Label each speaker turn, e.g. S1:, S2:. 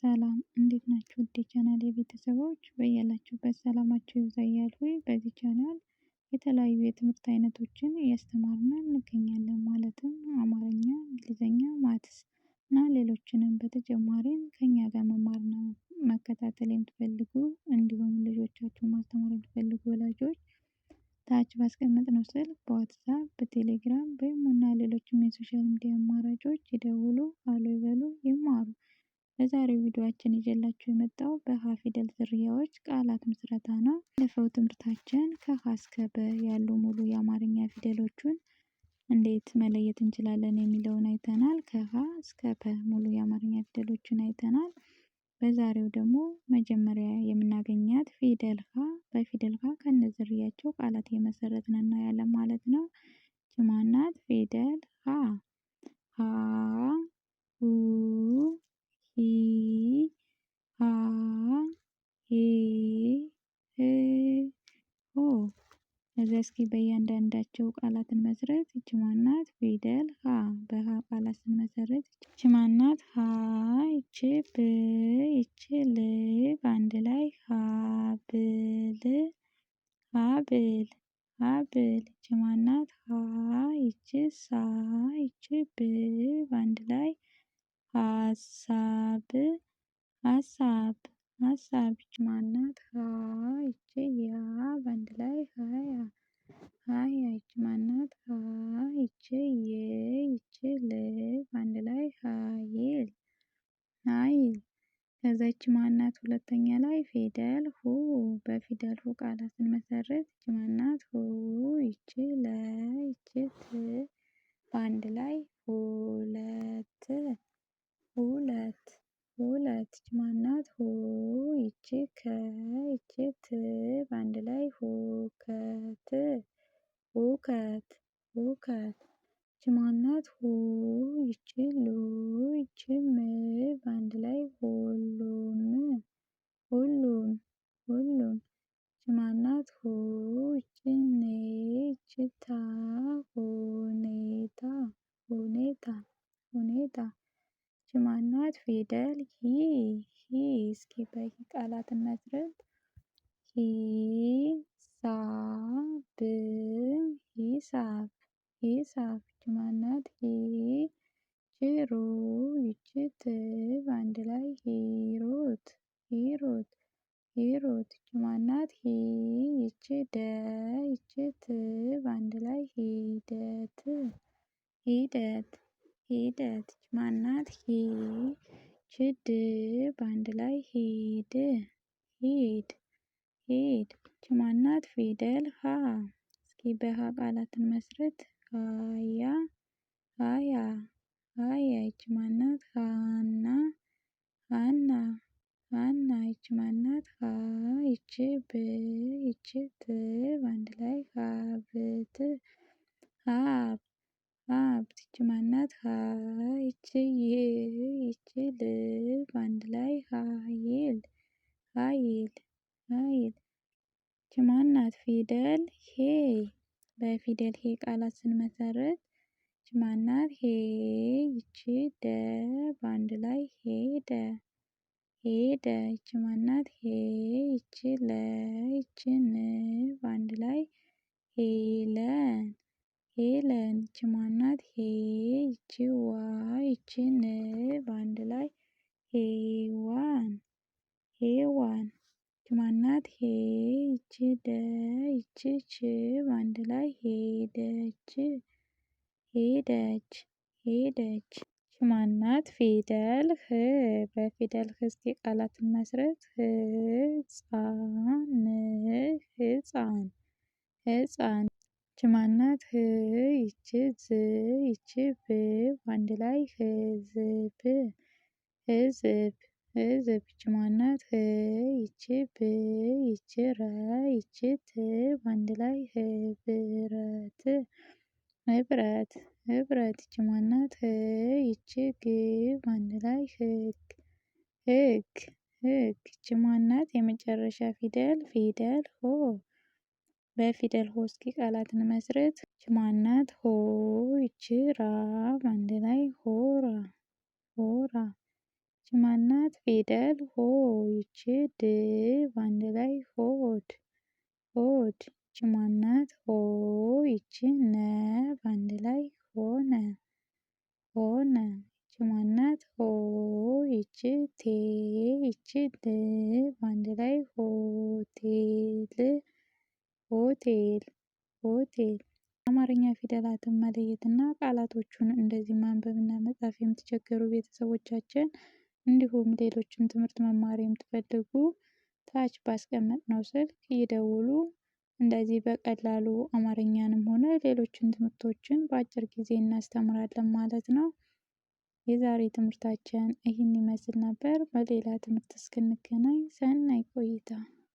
S1: ሰላም እንዴት ናችሁ? ውድ የቻናሌ ቤተሰቦች በያላችሁበት ሰላማችሁ ይብዛ እያልኩኝ በዚህ ቻናል የተለያዩ የትምህርት አይነቶችን እያስተማርን እንገኛለን። ማለትም አማርኛ፣ እንግሊዘኛ፣ ማትስ እና ሌሎችንም በተጨማሪም ከኛ ጋር መማርና መከታተል የምትፈልጉ እንዲሁም ልጆቻችሁን ማስተማር የምትፈልጉ ወላጆች ታች ባስቀመጥነው ስልክ በዋትሳፕ በቴሌግራም በኢሞ እና ሌሎችም የሶሻል ሚዲያ አማራጮች ይደውሉ፣ ሃሎ ይበሉ፣ ይማሩ። በዛሬው ቪዲዮአችን ይዤላችሁ የመጣው በሀ ፊደል ዝርያዎች ቃላት ምስረታ ነው። ባለፈው ትምህርታችን ከሀ እስከ በ ያሉ ሙሉ የአማርኛ ፊደሎቹን እንዴት መለየት እንችላለን የሚለውን አይተናል። ከሀ እስከ ፐ ሙሉ የአማርኛ ፊደሎችን አይተናል። በዛሬው ደግሞ መጀመሪያ የምናገኛት ፊደል ሀ፣ በፊደል ሀ ከነዝርያቸው ቃላት የመሰረትን እናያለን ማለት ነው። ማን ናት? ፊደል ሀ። ሀ ሁ ሂ ሃ ሄ ህ ሆ። ከዛ እስኪ በእያንዳንዳቸው ቃላትን መስረት። ይቺ ማን ናት? ፊደል ሀ። በሀ ቃላት ስንመሰርት ይቺ ማን ናት? ሀ። ይቺ ብ፣ ይቺ ል፣ በአንድ ላይ ሀብል፣ ሀብል፣ ሀብል። ይቺ ማን ናት? ሀ። ይቺ ሳ፣ ይቺ ብ፣ በአንድ ላይ ሀሳብ፣ ሀሳብ፣ ሀሳብ። ይቺ ማን ናት? ሀ። ይቺ ያ፣ በአንድ ላይ ሀያ፣ ሀያ። ይቺ ማን ናት? ሀ። ይቺ የ፣ ይቺ ል፣ በአንድ ላይ ሀይል፣ ሀይል። ከዛ ይቺ ማን ናት? ሁለተኛ ላይ ፊደል ሁ። በፊደል ሁ ቃላት ስንመሰርት ይቺ ማን ናት? ሁ። ይቺ ለ፣ ይቺ ት፣ በአንድ ላይ ሁለት፣ ሁለት፣ ሁለት። ይቺ ማን ናት? ሁ። ይቺ ከ፣ ይቺ ት፣ በአንድ ላይ ሁከት፣ ሁከት፣ ሁከት። ይቺ ማን ናት? ሁ። ይቺ ሉ፣ ይቺ ም፣ በአንድ ላይ ሁሉም፣ ሁሉም፣ ሁሉም። ይቺ ማን ናት? ሁ። ይቺ ኔ፣ ይቺ ታ፣ ሁኔታ፣ ሁኔታ፣ ሁኔታ። ይቺ ማን ናት? ፊደል ሂ። ሂ። እስኪ በሂ ቃላት እንመስርት። ሂሳብ፣ ሂሳብ፣ ሂሳብ። ይቺ ማን ናት? ሂ። ይቺ ሩ፣ ይቺ ት፣ በአንድ ላይ ሂሩት፣ ሂሩት፣ ሂሩት። ይቺ ማን ናት? ሂ። ይቺ ደ፣ ይቺ ት፣ በአንድ ላይ ሂደት፣ ሂደት፣ ሂደት። ይቺ ማን ናት? ሂ። ይቺ ድ፣ በአንድ ላይ ሂድ፣ ሂድ፣ ሂድ። ይቺ ማን ናት? ፊደል ሀ። እስኪ በሀ ቃላትን መስርት። ሀያ፣ ሀያ፣ ሀያ። ይቺ ማን ናት? ሀና፣ ሀና፣ ሀና። ይቺ ማን ናት? ሀ። ይቺ ብ፣ ይቺ ት፣ በአንድ ላይ ሀብት፣ ሀብ፣ ሀብት። ይቺ ማን ናት? ሀ። ይቺ ይ፣ ይቺ ል፣ በአንድ ላይ ሀይል፣ ሀይል፣ ሀይል። ይቺ ማን ናት? ፊደል ሄ። በፊደል ሄ ቃላት ስንመሰርት ይቺ ማን ናት? ሄ። ይቺ ደ፣ በአንድ ላይ ሄደ፣ ሄደ። ይቺ ማን ናት? ሄ። ይቺ ለ፣ ይቺ ን፣ በአንድ ላይ ሄለን፣ ሄለን። ይቺ ማን ናት? ሄ። ይቺ ዋ፣ ይቺ ን፣ በአንድ ላይ ሄዋን፣ ሄዋን። ይቺ ማን ናት? ሄ። ይቺ ደ፣ ይቺ ች፣ በአንድ ላይ ሄደች፣ ሄደች፣ ሄደች። ይቺ ማን ናት? ፊደል ህ። በፊደል ህ እስኪ ቃላትን መስረት። ህፃን፣ ህፃን፣ ህፃን። ይቺ ማን ናት? ህ። ይቺ ዝ፣ ይቺ ብ፣ በአንድ ላይ ህዝብ፣ ህዝብ፣ ህዝብ። ይቺ ማን ናት? ህ። ይቺ ብ፣ ይቺ ረ፣ ይቺ ት፣ በአንድ ላይ ህብረት፣ ህብረት፣ ህብረት። ይቺ ማን ናት? ህ። ይቺ ግ፣ በአንድ ላይ ህግ፣ ህግ፣ ህግ። ይቺ ማን ናት? የመጨረሻ ፊደል ፊደል ሆ። በፊደል ሆ እስኪ ቃላትን መስርት። ይቺ ማን ናት? ሆ። ይቺ ራ፣ በአንድ ላይ ሆራ፣ ሆራ። ይቺ ማናት ፊደል ሆ ይቺ ድ በአንድ ላይ ሆድ ሆድ ይቺ ማናት ሆ ይቺ ነ በአንድ ላይ ሆነ ሆነ ይቺ ማናት ሆ ይቺ ቴ ይቺ ል በአንድ ላይ ሆቴል ሆቴል ሆቴል። አማርኛ ፊደላትን መለየትና ቃላቶቹን እንደዚህ ማንበብና መጻፍ የምትቸገሩ ቤተሰቦቻችን እንዲሁም ሌሎችም ትምህርት መማር የምትፈልጉ ታች ባስቀመጥነው ስልክ ይደውሉ። እንደዚህ በቀላሉ አማርኛንም ሆነ ሌሎችን ትምህርቶችን በአጭር ጊዜ እናስተምራለን ማለት ነው። የዛሬ ትምህርታችን ይህን ይመስል ነበር። በሌላ ትምህርት እስክንገናኝ ሰናይ ቆይታ